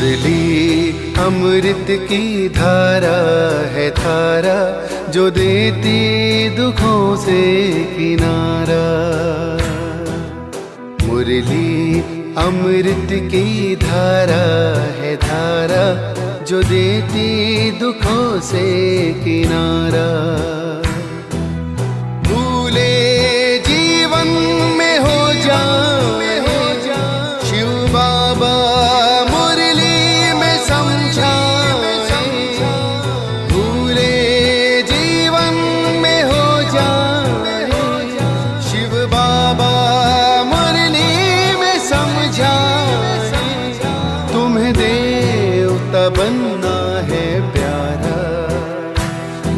मुरली अमृत की धारा है धारा, जो देती दुखों से किनारा। मुरली अमृत की धारा है धारा, जो देती दुखों से किनारा। भूले जीवन में हो जा शिव बाबा मुरली में समझा। भूले जीवन में हो जा शिव बाबा मुरली में समझा। तुम्हें देवता बनना है प्यारा,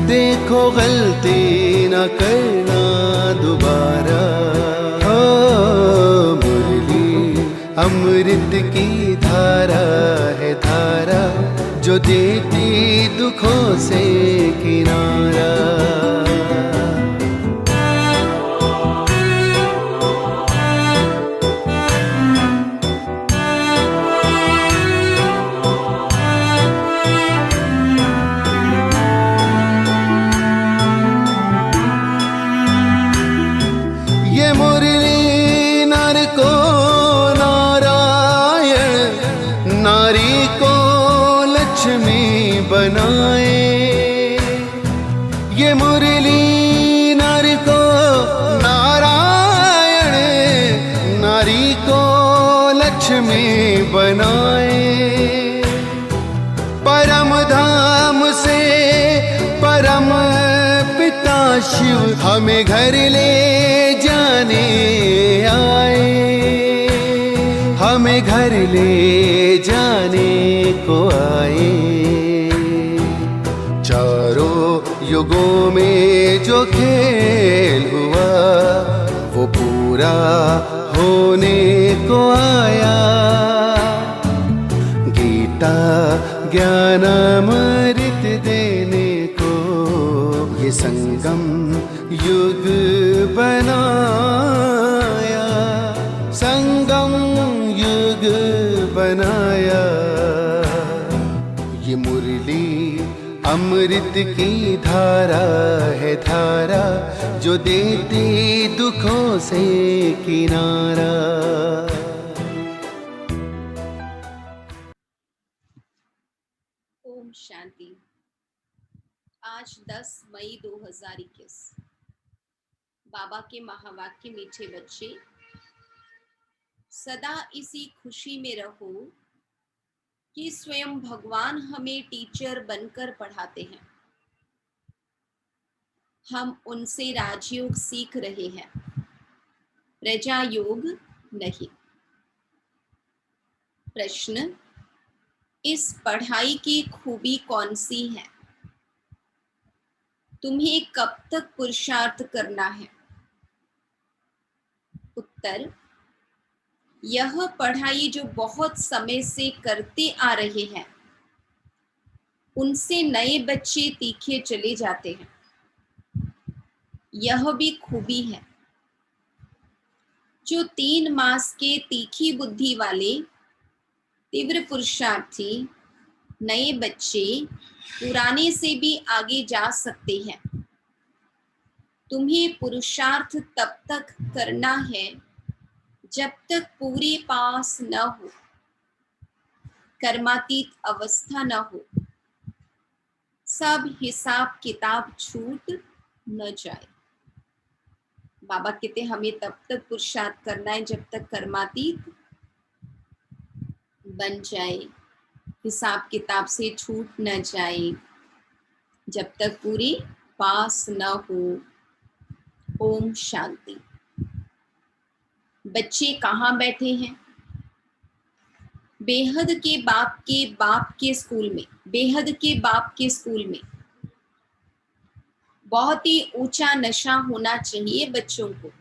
देखो गलती न करना दोबारा। मुरली अमृत की धारा है धारा, जो देती दुखों से किनारा। ये मुरली नर को नारायण, नारी को लक्ष्मी बनाए। ये मुरली नर को नारायण, नारी को लक्ष्मी बनाए। परम धाम से परम पिता शिव हमें घर ले जाने आए, हमें घर ले जाने को आए। चारों युगों में जो खेल हुआ वो पूरा होने को आया। गीता ज्ञान अमृत देने को ये संगम युग बनाया, संगम युग बनाया। ये मुरली अमृत की धारा है धारा, जो देती दुखों से किनारा। ओम शांति। आज 10 मई 2021। बाबा के महावाक्य। मीठे बच्चे, सदा इसी खुशी में रहो कि स्वयं भगवान हमें टीचर बनकर पढ़ाते हैं। हम उनसे राजयोग सीख रहे हैं, प्रजा योग नहीं। प्रश्न, इस पढ़ाई की खूबी कौन सी है? तुम्हें कब तक पुरुषार्थ करना है? उत्तर, यह पढ़ाई जो बहुत समय से करते आ रहे हैं, उनसे नए बच्चे तीखे चले जाते हैं। यह भी खूबी है। जो 3 मास के तीखी बुद्धि वाले तीव्र पुरुषार्थी नए बच्चे पुराने से भी आगे जा सकते हैं। तुम्हें पुरुषार्थ तब तक करना है जब तक पूरे पास न हो, कर्मातीत अवस्था न हो, सब हिसाब किताब छूट न जाए। बाबा कहते हमें तब तक पुरुषार्थ करना है जब तक कर्मातीत बन जाए, हिसाब किताब से छूट न जाए, जब तक पूरी पास न हो। ओम शांति। बच्चे कहाँ बैठे हैं? बेहद के बाप के स्कूल में, बेहद के बाप के स्कूल में। बहुत ही ऊंचा नशा होना चाहिए बच्चों को।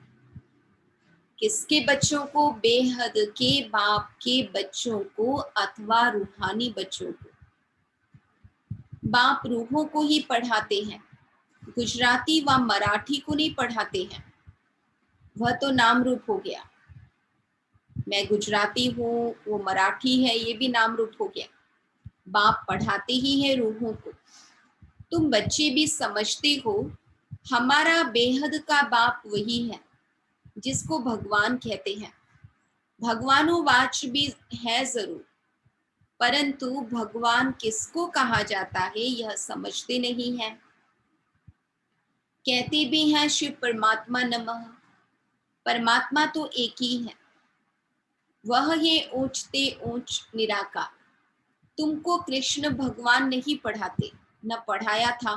किसके बच्चों को? बेहद के बाप के बच्चों को अथवा रूहानी बच्चों को। बाप रूहों को ही पढ़ाते हैं, गुजराती व मराठी को नहीं पढ़ाते हैं। वह तो नाम रूप हो गया। मैं गुजराती हूँ, वो मराठी है, ये भी नाम रूप हो गया। बाप पढ़ाते ही है रूहों को। तुम बच्चे भी समझते हो हमारा बेहद का बाप वही है जिसको भगवान कहते हैं। भगवानोवाच भी है जरूर, परंतु भगवान किसको कहा जाता है यह समझते नहीं है। कहते भी हैं शिव परमात्मा नमः, परमात्मा तो एक ही है, वह है ऊंचते ऊंच निराकार। तुमको कृष्ण भगवान नहीं पढ़ाते, न पढ़ाया था।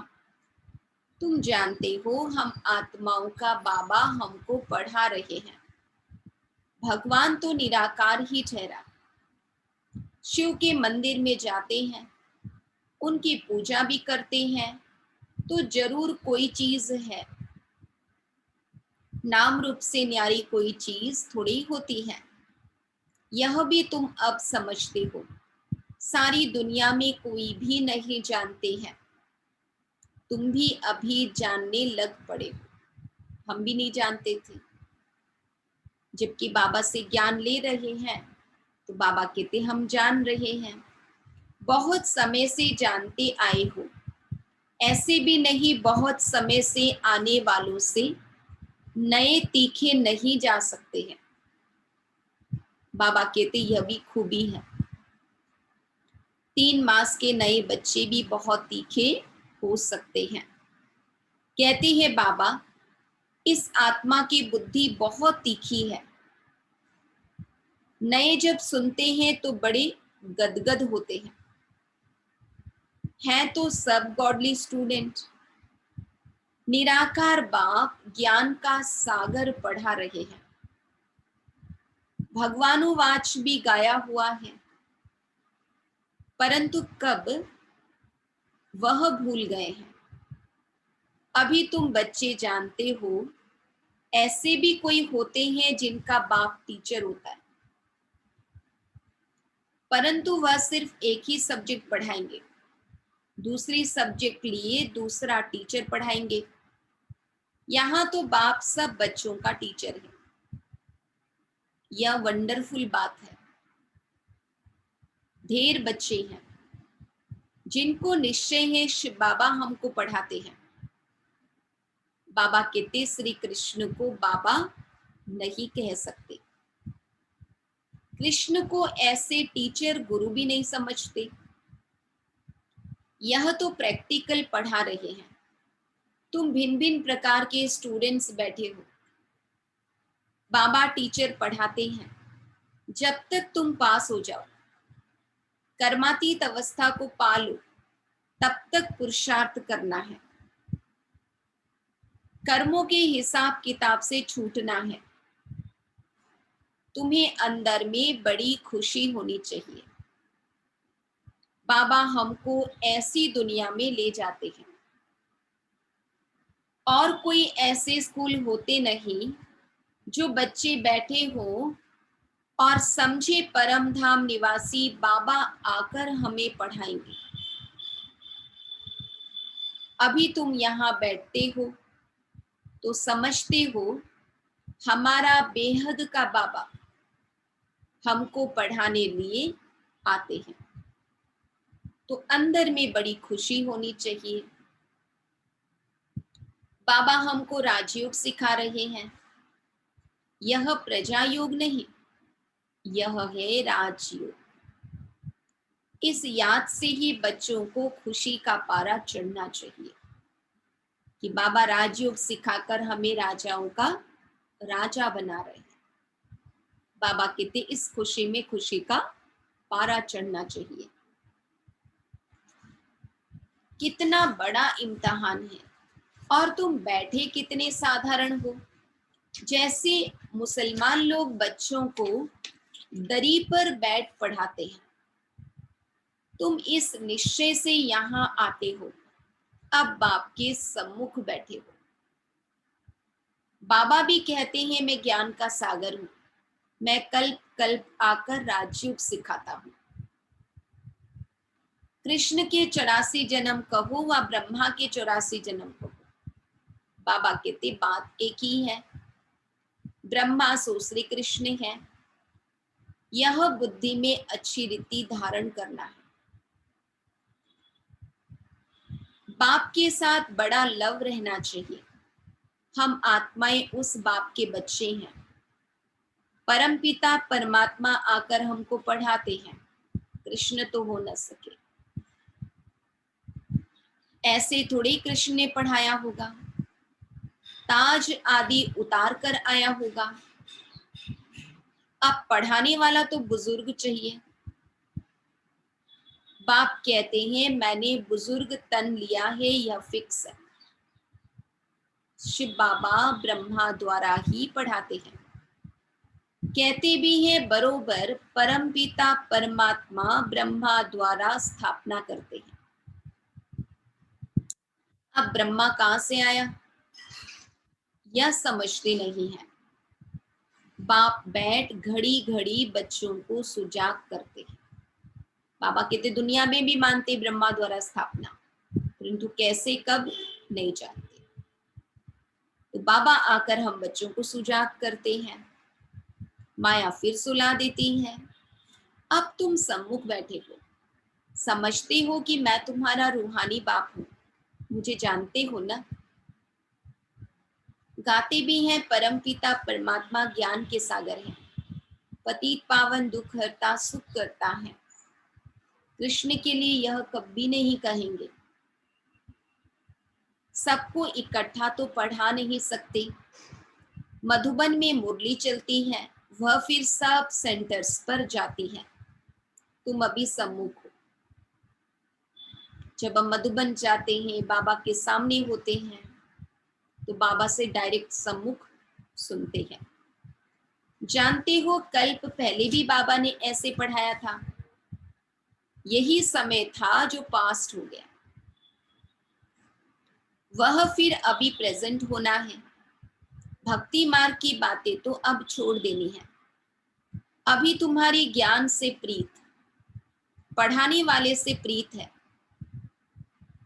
तुम जानते हो हम आत्माओं का बाबा हमको पढ़ा रहे हैं। भगवान तो निराकार ही ठहरा। शिव के मंदिर में जाते हैं, उनकी पूजा भी करते हैं, तो जरूर कोई चीज है। नाम रूप से न्यारी कोई चीज थोड़ी होती है। यह भी तुम अब समझते हो। सारी दुनिया में कोई भी नहीं जानते हैं। तुम भी अभी जानने लग पड़े हो। हम भी नहीं जानते थे, जबकि बाबा से ज्ञान ले रहे हैं तो बाबा कहते हम जान रहे हैं। बहुत समय से जानते आए हो, ऐसे भी नहीं बहुत समय से आने वालों से नए तीखे नहीं जा सकते हैं। बाबा कहते यह भी खूबी है। 3 मास के नए बच्चे भी बहुत तीखे हो सकते हैं। कहते हैं बाबा इस आत्मा की बुद्धि बहुत तीखी है। नए जब सुनते हैं तो बड़े गदगद होते हैं तो सब गॉडली स्टूडेंट। निराकार बाप ज्ञान का सागर पढ़ा रहे हैं। भगवानुवाच भी गाया हुआ है, परंतु कब वह भूल गए हैं। अभी तुम बच्चे जानते हो ऐसे भी कोई होते हैं जिनका बाप टीचर होता है, परंतु वह सिर्फ एक ही सब्जेक्ट पढ़ाएंगे, दूसरी सब्जेक्ट लिए दूसरा टीचर पढ़ाएंगे। यहाँ तो बाप सब बच्चों का टीचर है। यह वंडरफुल बात है। ढेर बच्चे हैं जिनको निश्चय है शिव बाबा हमको पढ़ाते हैं। बाबा कहते श्री कृष्ण को बाबा नहीं कह सकते। कृष्ण को ऐसे टीचर गुरु भी नहीं समझते। यह तो प्रैक्टिकल पढ़ा रहे हैं। तुम भिन्न भिन्न प्रकार के स्टूडेंट्स बैठे हो। बाबा टीचर पढ़ाते हैं जब तक तुम पास हो जाओ, कर्मातीत अवस्था को पालो, तब तक पुरुषार्थ करना है। कर्मों के हिसाब किताब से छूटना है। तुम्हें अंदर में बड़ी खुशी होनी चाहिए। बाबा हमको ऐसी दुनिया में ले जाते हैं। और कोई ऐसे स्कूल होते नहीं जो बच्चे बैठे हो और समझे परम धाम निवासी बाबा आकर हमें पढ़ाएंगे। अभी तुम यहाँ बैठते हो तो समझते हो हमारा बेहद का बाबा हमको पढ़ाने लिए आते हैं, तो अंदर में बड़ी खुशी होनी चाहिए। बाबा हमको राजयोग सिखा रहे हैं। यह प्रजा योग नहीं, यह है राजयोग। इस याद से ही बच्चों को खुशी का पारा चढ़ना चाहिए कि बाबा राजयोग सिखाकर हमें राजाओं का राजा बना रहे हैं। बाबा कहते इस खुशी में खुशी का पारा चढ़ना चाहिए। कितना बड़ा इम्तिहान है और तुम बैठे कितने साधारण हो। जैसे मुसलमान लोग बच्चों को दरी पर बैठ पढ़ाते हैं, तुम इस निश्चय से यहाँ आते हो, अब बाप के सम्मुख बैठे हो। बाबा भी कहते हैं मैं ज्ञान का सागर हूं, मैं कल्प कल्प आकर राजयोग सिखाता हूं। कृष्ण के 84 जन्म कहो व ब्रह्मा के 84 जन्म कहो, बाबा कहते बात एक ही है। ब्रह्मा सो श्री कृष्ण है, यह बुद्धि में अच्छी रीति धारण करना है। बाप के साथ बड़ा लव रहना चाहिए। हम आत्माएं उस बाप के बच्चे हैं। परमपिता परमात्मा आकर हमको पढ़ाते हैं, कृष्ण तो हो न सके। ऐसे थोड़ी कृष्ण ने पढ़ाया होगा, ताज आदि उतार कर आया होगा। अब पढ़ाने वाला तो बुजुर्ग चाहिए। बाप कहते हैं मैंने बुजुर्ग तन लिया है, यह फिक्स है। शिव बाबा ब्रह्मा द्वारा ही पढ़ाते हैं। कहते भी हैं बरोबर परमपिता परमात्मा ब्रह्मा द्वारा स्थापना करते हैं। अब ब्रह्मा कहां से आया, यह समझते नहीं है। बाप बैठ घड़ी घड़ी बच्चों को सुजाग करते हैं। बाबा कहते दुनिया में भी मानते ब्रह्मा द्वारा स्थापना, परंतु कैसे कब नहीं जानते। तो बाबा आकर हम बच्चों को सुजाग करते हैं। माया फिर सुला देती है। अब तुम सम्मुख बैठे हो, समझते हो कि मैं तुम्हारा रूहानी बाप हूं, मुझे जानते हो ना। गाते भी हैं परम पिता परमात्मा ज्ञान के सागर हैं, पतित पावन दुख हरता सुख करता है। कृष्ण के लिए यह कभी नहीं कहेंगे। सबको इकट्ठा तो पढ़ा नहीं सकते। मधुबन में मुरली चलती है, वह फिर सब सेंटर्स पर जाती है। तुम अभी सम्मुख हो। जब हम मधुबन जाते हैं, बाबा के सामने होते हैं, तो बाबा से डायरेक्ट सम्मुख सुनते हैं। जानते हो कल्प पहले भी बाबा ने ऐसे पढ़ाया था। यही समय था जो पास्ट हो गया, वह फिर अभी प्रेजेंट होना है। भक्ति मार्ग की बातें तो अब छोड़ देनी है। अभी तुम्हारी ज्ञान से प्रीत, पढ़ाने वाले से प्रीत है।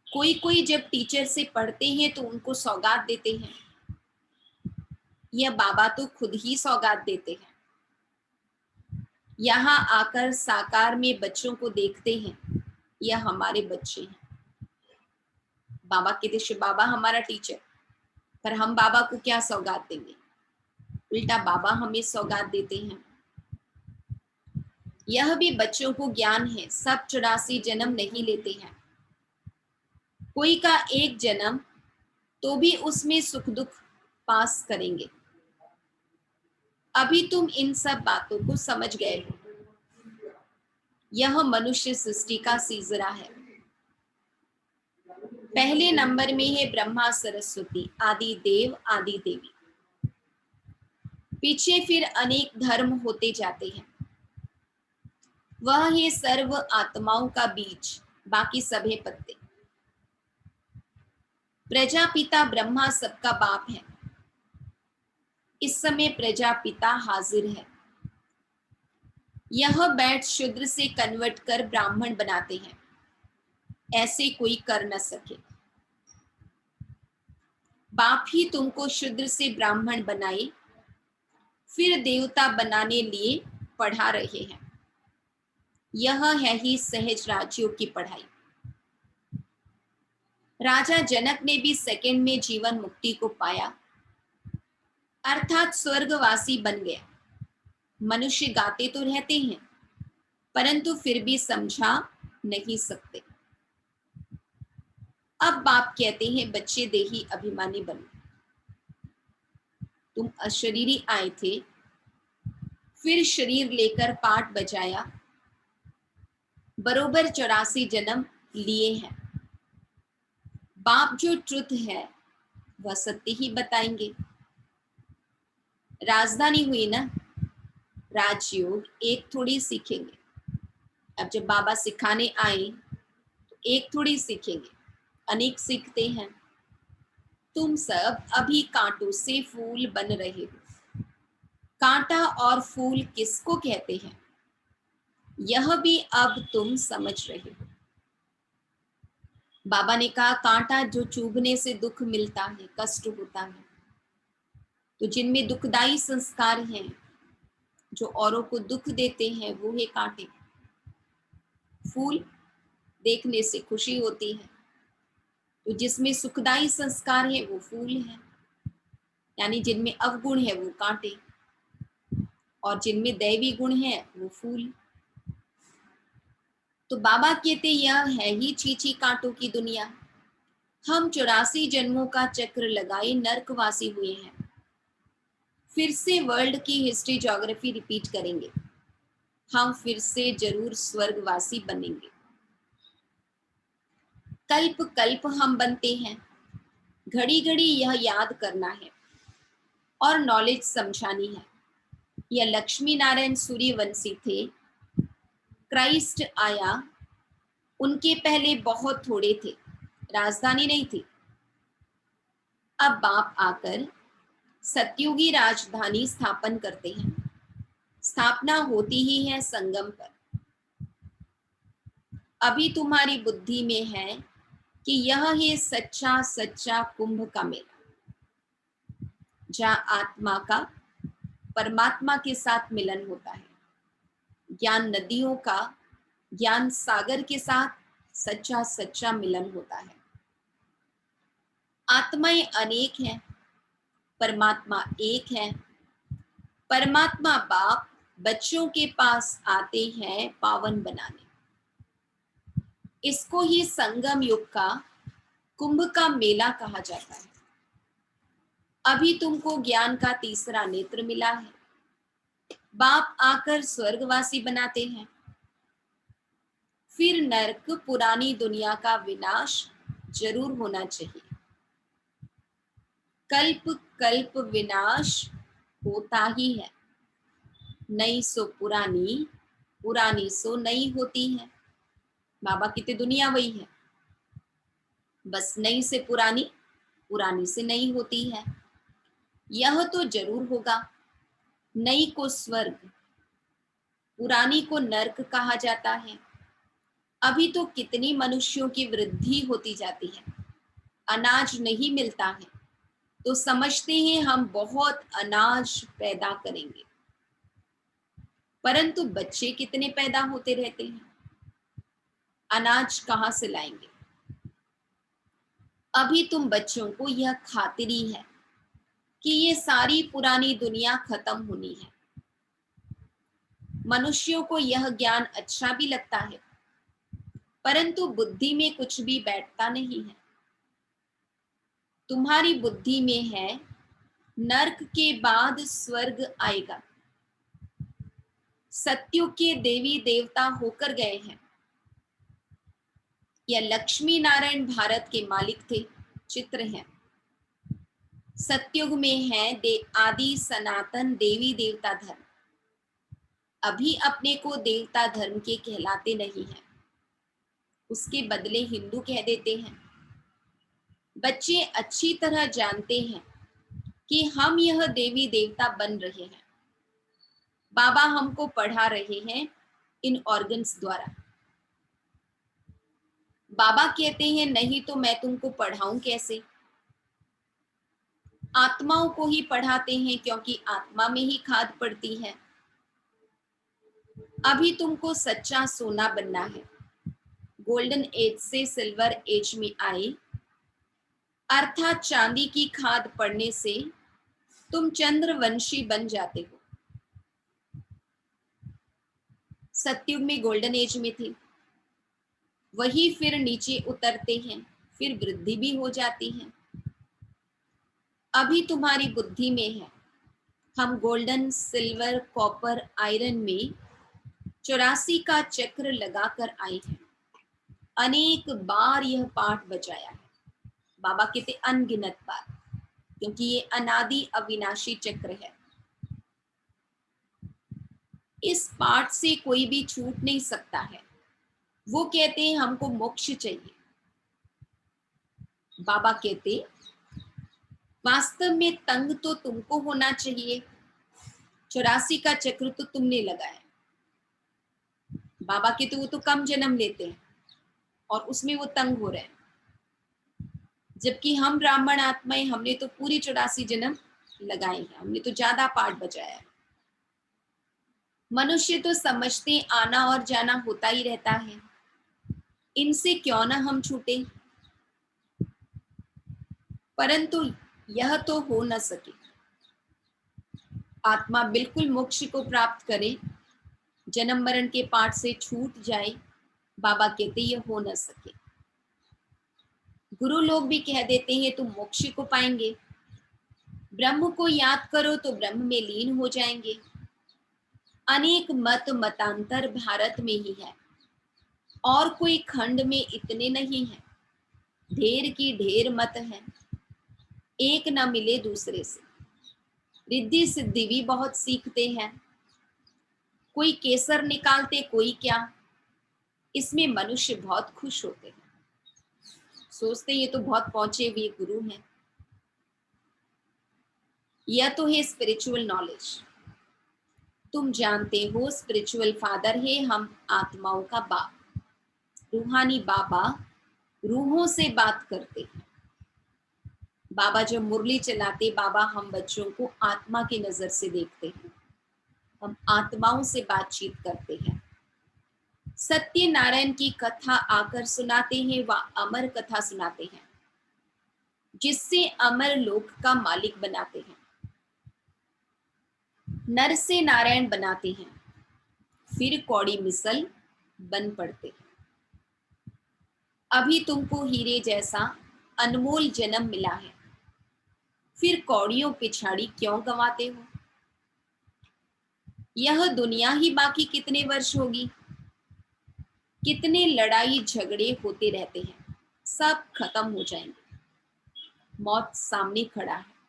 कोई कोई जब टीचर से पढ़ते हैं तो उनको सौगात देते हैं। यह बाबा तो खुद ही सौगात देते हैं। यहाँ आकर साकार में बच्चों को देखते हैं, यह हमारे बच्चे हैं। बाबा के देश बाबा हमारा टीचर, पर हम बाबा को क्या सौगात देंगे। उल्टा बाबा हमें सौगात देते हैं। यह भी बच्चों को ज्ञान है, सब 84 जन्म नहीं लेते हैं। कोई का एक जन्म तो भी उसमें सुख दुख पास करेंगे। अभी तुम इन सब बातों को समझ गए हो। यह मनुष्य सृष्टि का सीजरा है। पहले नंबर में है ब्रह्मा सरस्वती आदि देव आदि देवी। पीछे फिर अनेक धर्म होते जाते हैं। वह है सर्व आत्माओं का बीज, बाकी सभी पत्ते। प्रजापिता ब्रह्मा सबका बाप है। इस समय प्रजापिता हाजिर है। यह बैठ शूद्र से कन्वर्ट कर ब्राह्मण बनाते हैं, ऐसे कोई कर न सके। बाप ही तुमको शूद्र से ब्राह्मण बनाए, फिर देवता बनाने लिए पढ़ा रहे हैं। यह है ही सहज राज्यों की पढ़ाई। राजा जनक ने भी सेकंड में जीवन मुक्ति को पाया, अर्थात स्वर्गवासी बन गया। मनुष्य गाते तो रहते हैं, परंतु फिर भी समझा नहीं सकते। अब बाप कहते हैं बच्चे देही अभिमानी बनो। तुम अशरीरी आए थे, फिर शरीर लेकर पाठ बजाया, बरोबर 84 जन्म लिए हैं। बाप जो ट्रुथ है वह सत्य ही बताएंगे। राजधानी हुई ना, राजयोग एक थोड़ी सीखेंगे। अब जब बाबा सिखाने आए तो एक थोड़ी सीखेंगे, अनेक सीखते हैं। तुम सब अभी कांटों से फूल बन रहे हो। कांटा और फूल किसको कहते हैं, यह भी अब तुम समझ रहे हो। बाबा ने कहा कांटा जो चुभने से दुख मिलता है, कष्ट होता है, तो जिनमें दुखदाई संस्कार हैं जो औरों को दुख देते हैं वो है कांटे। फूल देखने से खुशी होती है, तो जिसमें सुखदाई संस्कार है वो फूल है, यानी जिनमें अवगुण है वो कांटे, और जिनमें दैवी गुण है वो फूल। तो बाबा कहते यह है ही चींची कांटों की दुनिया। हम 84 जन्मों का चक्र लगाए नर्कवासी हुए हैं। फिर से वर्ल्ड की हिस्ट्री ज्योग्राफी रिपीट करेंगे, हम फिर से जरूर स्वर्गवासी बनेंगे। कल्प कल्प हम बनते हैं, घड़ी घड़ी यह याद करना है और नॉलेज समझानी है। यह लक्ष्मी नारायण सूर्यवंशी थे, क्राइस्ट आया, उनके पहले बहुत थोड़े थे, राजधानी नहीं थी। अब बाप आकर सतयुगी राजधानी स्थापन करते हैं। स्थापना होती ही है संगम पर। अभी तुम्हारी बुद्धि में है कि यह है सच्चा सच्चा कुंभ का मेला, जहाँ आत्मा का परमात्मा के साथ मिलन होता है। ज्ञान नदियों का ज्ञान सागर के साथ सच्चा सच्चा मिलन होता है। आत्माएं अनेक हैं, परमात्मा एक है। परमात्मा बाप बच्चों के पास आते हैं पावन बनाने। इसको ही संगम युग का कुंभ का मेला कहा जाता है। अभी तुमको ज्ञान का तीसरा नेत्र मिला है। बाप आकर स्वर्गवासी बनाते हैं। फिर नरक पुरानी दुनिया का विनाश जरूर होना चाहिए। कल्प कल्प विनाश होता ही है। नई सो पुरानी, पुरानी सो नई होती है। बाबा की दुनिया वही है, बस नई से पुरानी, पुरानी से नई होती है। यह तो जरूर होगा। नई को स्वर्ग, पुरानी को नर्क कहा जाता है। अभी तो कितनी मनुष्यों की वृद्धि होती जाती है, अनाज नहीं मिलता है, तो समझते हैं हम बहुत अनाज पैदा करेंगे, परंतु बच्चे कितने पैदा होते रहते हैं, अनाज कहाँ से लाएंगे। अभी तुम बच्चों को यह खातिरी है कि ये सारी पुरानी दुनिया खत्म होनी है। मनुष्यों को यह ज्ञान अच्छा भी लगता है, परंतु बुद्धि में कुछ भी बैठता नहीं है। तुम्हारी बुद्धि में है नर्क के बाद स्वर्ग आएगा। सत्युग के देवी देवता होकर गए हैं। यह लक्ष्मी नारायण भारत के मालिक थे, चित्र है। सत्युग में है आदि सनातन देवी देवता धर्म। अभी अपने को देवता धर्म के कहलाते नहीं हैं, उसके बदले हिंदू कह देते हैं। बच्चे अच्छी तरह जानते हैं कि हम यह देवी देवता बन रहे हैं। बाबा हमको पढ़ा रहे हैं इन ऑर्गन्स द्वारा। बाबा कहते हैं नहीं तो मैं तुमको पढ़ाऊं कैसे। आत्माओं को ही पढ़ाते हैं क्योंकि आत्मा में ही खाद पड़ती है। अभी तुमको सच्चा सोना बनना है। गोल्डन एज से सिल्वर एज में आए, अर्थात चांदी की खाद पड़ने से तुम चंद्रवंशी बन जाते हो। सत्युग में गोल्डन एज में थे, वही फिर नीचे उतरते हैं, फिर वृद्धि भी हो जाती है। अभी तुम्हारी बुद्धि में है हम गोल्डन सिल्वर कॉपर आयरन में 84 का चक्र लगाकर आए हैं। अनेक बार यह पाठ बजाया है। बाबा कहते अनगिनत बार, क्योंकि ये अनादि अविनाशी चक्र है। इस पाठ से कोई भी छूट नहीं सकता है। वो कहते हैं हमको मोक्ष चाहिए। बाबा कहते वास्तव में तंग तो तुमको होना चाहिए। 84 का चक्र तो तुमने लगाया। बाबा कहते वो तो कम जन्म लेते हैं और उसमें वो तंग हो रहे हैं, जबकि हम ब्राह्मण आत्माएं, हमने तो पूरी 84 जन्म लगाए हैं, हमने तो ज्यादा पाठ बजाया है। मनुष्य तो समझते आना और जाना होता ही रहता है, इनसे क्यों ना हम छूटे, परंतु यह तो हो न सके। आत्मा बिल्कुल मोक्ष को प्राप्त करे, जन्म मरण के पाठ से छूट जाए, बाबा कहते ये हो न सके। गुरु लोग भी कह देते हैं तुम मोक्ष को पाएंगे, ब्रह्म को याद करो तो ब्रह्म में लीन हो जाएंगे। अनेक मत मतांतर भारत में ही है, और कोई खंड में इतने नहीं है। ढेर की ढेर मत है, एक न मिले दूसरे से। रिद्धि सिद्धि भी बहुत सीखते हैं, कोई केसर निकालते कोई क्या। इसमें मनुष्य बहुत खुश होते हैं, सोचते ये तो बहुत पहुंचे हुए गुरु हैं। यह तो है स्पिरिचुअल नॉलेज। तुम जानते हो स्पिरिचुअल फादर है हम आत्माओं का बाप, रूहानी बाबा रूहों से बात करते हैं। बाबा जब मुरली चलाते, बाबा हम बच्चों को आत्मा की नजर से देखते हैं, हम आत्माओं से बातचीत करते हैं। सत्य नारायण की कथा आकर सुनाते हैं, वह अमर कथा सुनाते हैं, जिससे अमर लोक का मालिक बनाते हैं। नर से नारायण बनाते हैं, फिर कौड़ी मिसल बन पड़ते हैं। अभी तुमको हीरे जैसा अनमोल जन्म मिला है, फिर कौड़ियों पिछाड़ी क्यों गंवाते हो। यह दुनिया ही बाकी कितने वर्ष होगी, कितने लड़ाई झगड़े होते रहते हैं, सब खत्म हो जाएंगे। मौत सामने खड़ा है,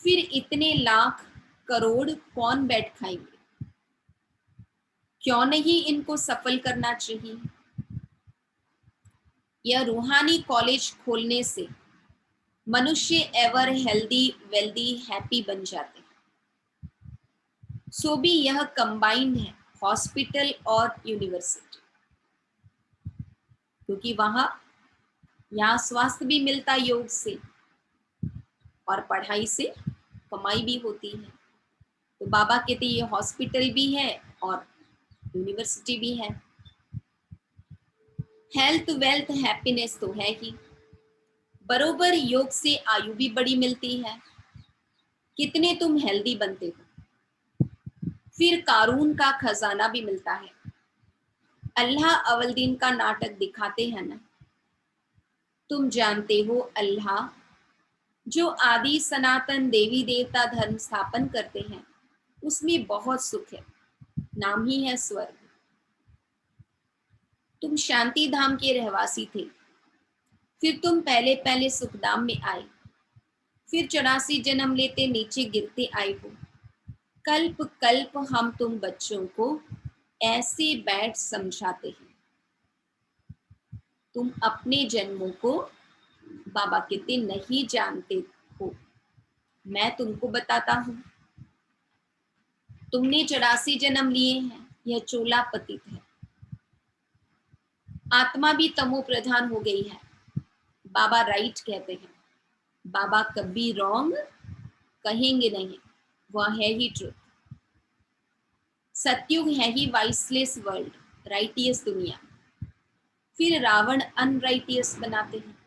फिर इतने लाख करोड़ कौन बैठ खाएंगे। क्यों नहीं इनको सफल करना चाहिए। यह रूहानी कॉलेज खोलने से मनुष्य एवर हेल्दी वेल्दी हैप्पी बन जाते हैं। सो भी यह कंबाइंड है, हॉस्पिटल और यूनिवर्सिटी, क्योंकि यहाँ स्वास्थ्य भी मिलता योग से और पढ़ाई से कमाई भी होती है। तो बाबा कहते ये हॉस्पिटल भी है और यूनिवर्सिटी भी है। हेल्थ वेल्थ हैप्पीनेस तो है ही, बरोबर योग से आयु भी बड़ी मिलती है। कितने तुम हेल्दी बनते हो, फिर कारून का खजाना भी मिलता है। अल्लाह अवलदीन का नाटक दिखाते हैं ना, तुम जानते हो अल्लाह जो आदि सनातन देवी देवता धर्म स्थापन करते हैं, उसमें बहुत सुख है, नाम ही है स्वर्ग। तुम शांति धाम के रहवासी थे, फिर तुम पहले पहले सुखधाम में आए, फिर 84 जन्म लेते नीचे गिरते आए हो। कल्प कल्प हम तुम बच्चों को ऐसे बैठ समझाते हैं। तुम अपने जन्मों को बाबा कहते नहीं जानते हो, मैं तुमको बताता हूं। तुमने 84 जन्म लिए हैं, यह चोला पतित है। आत्मा भी तमो प्रधान हो गई है। बाबा राइट कहते हैं, बाबा कभी रॉन्ग कहेंगे नहीं, वह है ही ट्रुथ। सत्युग है ही वाइसलेस वर्ल्ड, राइटियस दुनिया। फिर रावण अनराइटियस बनाते हैं।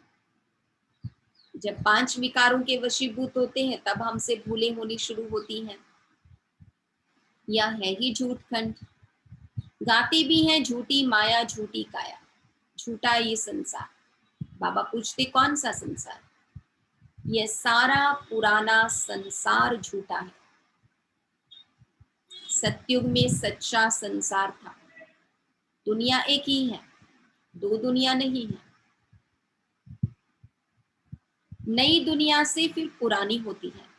जब 5 विकारों के वशीभूत होते हैं, तब हमसे भूलें होनी शुरू होती हैं। यह है ही झूठ खंड। गाते भी हैं झूठी माया झूठी काया, झूठा ये संसार। बाबा पूछते कौन सा संसार। यह सारा पुराना संसार झूठा है। सतयुग में सच्चा संसार था। दुनिया एक ही है, दो दुनिया नहीं है। नई दुनिया से फिर पुरानी होती है।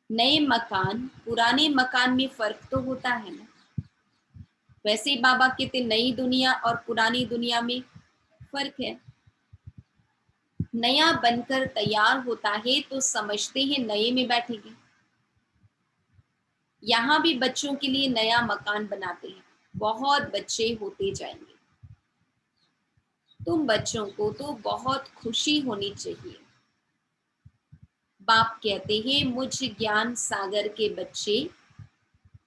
नए मकान पुराने मकान में फर्क तो होता है ना। वैसे ही बाबा कहते नई दुनिया और पुरानी दुनिया में फर्क है। नया बनकर तैयार होता है तो समझते हैं नए में बैठेंगे। यहाँ भी बच्चों के लिए नया मकान बनाते हैं, बहुत बच्चे होते जाएंगे। तुम बच्चों को तो बहुत खुशी होनी चाहिए। बाप कहते हैं, मुझ ज्ञान सागर के बच्चे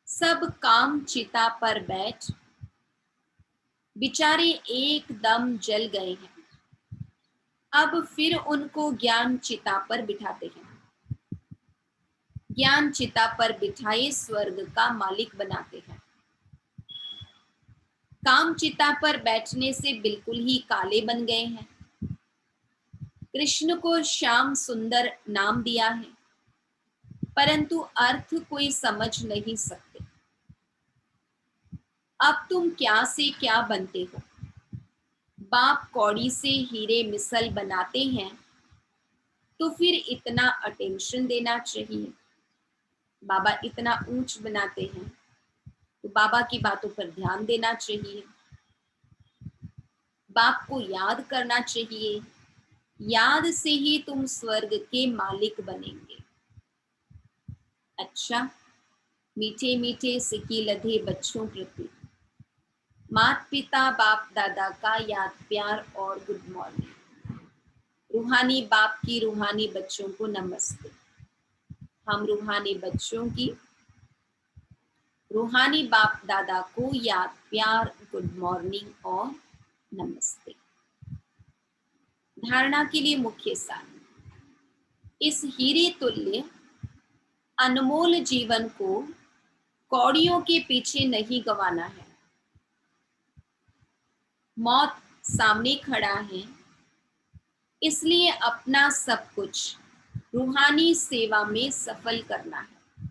सब काम चिता पर बैठ बेचारे एकदम जल गए हैं। अब फिर उनको ज्ञान चिता पर बिठाते हैं। ज्ञान चिता पर बिठाए स्वर्ग का मालिक बनाते हैं। काम चिता पर बैठने से बिल्कुल ही काले बन गए हैं। कृष्ण को श्याम सुंदर नाम दिया है, परंतु अर्थ कोई समझ नहीं सकते। अब तुम क्या से क्या बनते हो। बाप कौड़ी से हीरे मिसल बनाते हैं, तो फिर इतना अटेंशन देना चाहिए। बाबा इतना ऊंच बनाते हैं, तो बाबा की बातों पर ध्यान देना चाहिए। बाप को याद करना चाहिए। याद से ही तुम स्वर्ग के मालिक बनेंगे। अच्छा, मीठे मीठे सिकी लधे बच्चों प्रति माता पिता बाप दादा का याद प्यार और गुड मॉर्निंग। रूहानी बाप की रूहानी बच्चों को नमस्ते। हम रूहानी बच्चों की रूहानी बाप दादा को याद प्यार गुड मॉर्निंग और नमस्ते। धारणा के लिए मुख्य सार, इस हीरे तुल्य अनमोल जीवन को कौड़ियों के पीछे नहीं गंवाना है। मौत सामने खड़ा है, इसलिए अपना सब कुछ रूहानी सेवा में सफल करना है।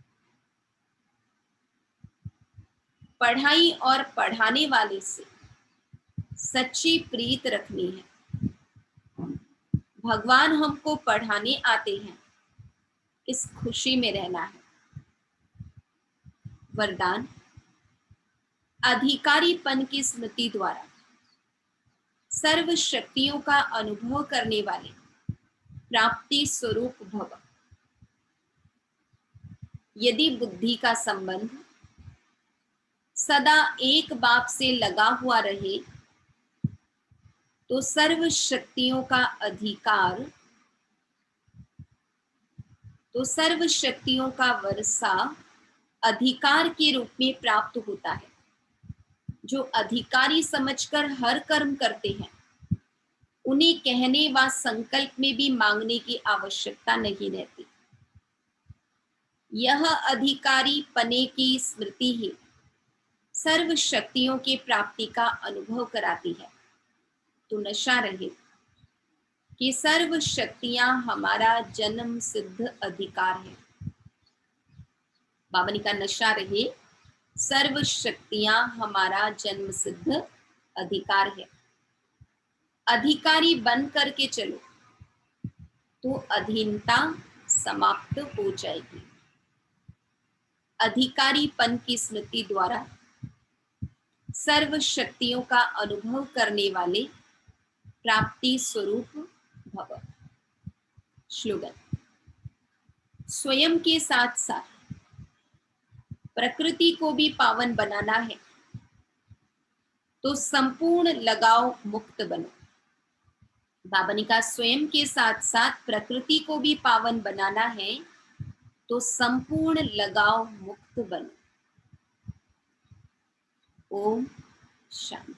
पढ़ाई और पढ़ाने वाले से सच्ची प्रीत रखनी है। भगवान हमको पढ़ाने आते हैं, इस खुशी में रहना है। वरदान, अधिकारीपन की स्मृति द्वारा सर्व शक्तियों का अनुभव करने वाले प्राप्ति स्वरूप भव। यदि बुद्धि का संबंध सदा एक बाप से लगा हुआ रहे, तो सर्व शक्तियों का अधिकार, तो सर्व शक्तियों का वर्षा अधिकार के रूप में प्राप्त होता है। जो अधिकारी समझकर हर कर्म करते हैं, उन्हें कहने व संकल्प में भी मांगने की आवश्यकता नहीं रहती। यह अधिकारी पने की स्मृति ही सर्व शक्तियों की प्राप्ति का अनुभव कराती है। तो नशा रहे कि सर्व शक्तियां हमारा जन्म सिद्ध अधिकार है। बाबा ने कहा, नशा रहे सर्व शक्तियां हमारा जन्म सिद्ध अधिकार है। अधिकारी बन करके चलो तो अधीनता समाप्त हो जाएगी। अधिकारीपन की स्मृति द्वारा सर्व शक्तियों का अनुभव करने वाले प्राप्ति स्वरूप भव। श्लोगन, स्वयं के साथ साथ प्रकृति को भी पावन बनाना है, तो संपूर्ण लगाव मुक्त बनो। बाबा ने कहा, स्वयं के साथ साथ प्रकृति को भी पावन बनाना है, तो संपूर्ण लगाव मुक्त बनो। ओम शांति।